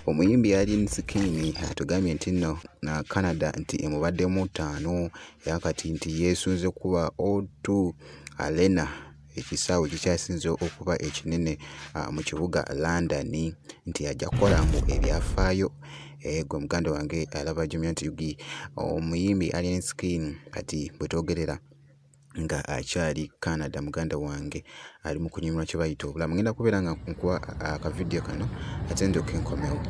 omuyimbi Alien Skin atugambye nti nno na Canada nti emubaddemu 5 yakati nti yeesunze kuba O2 Arena ekisaawe kikyasinze okuba ekinene mu kibuga London nti ajja kukola mu ebyafaayo gwe muganda wange alaba jumya nti yugi omuyimbi Alien Skin kati bwetogerera nga akyali Canada muganda wange ali mu kunyumirwa kye bayita obulamu. Ngenda kubeera nga nkuwa akavidiyo kano ate ndoke nkomewo.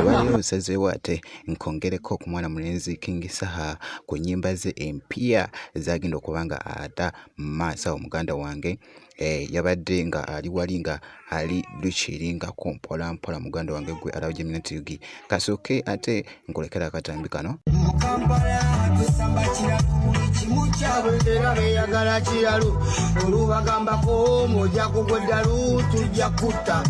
Waliwo nsazeewo ate nkongereko ku mwana mulenzi King Saha ku nnyimba ze empya zagenda okuba nga ata maaso omuganda wange yabadde nga ali wali nga ali luchiri nga kompola mpola muganda wange gwe alaba Geminati Yugi kasooke ate nkolekera akatambi kano. Olubagambako mojja kugweddalu tujja kutta